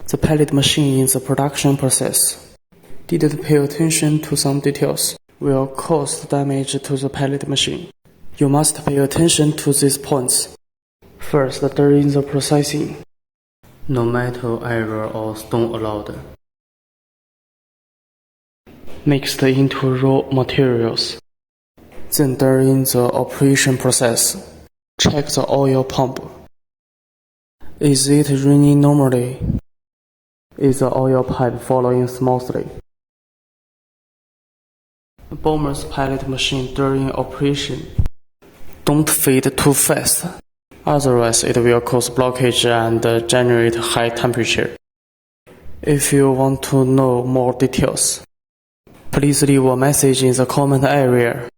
the pellet machine in the production process. Didn't pay attention to some details will cause damage to the pellet machine. You must pay attention to these points. First, during the processing, no metal error or stone allowed. Mixed into raw materials. Then during the operation process, check the oil pump. Is it running normally? Is the oil pipe flowing smoothly? Biomass pellet machine during operation. Don't feed too fast, otherwise it will cause blockage and generate high temperature. If you want to know more details, please leave a message in the comment area.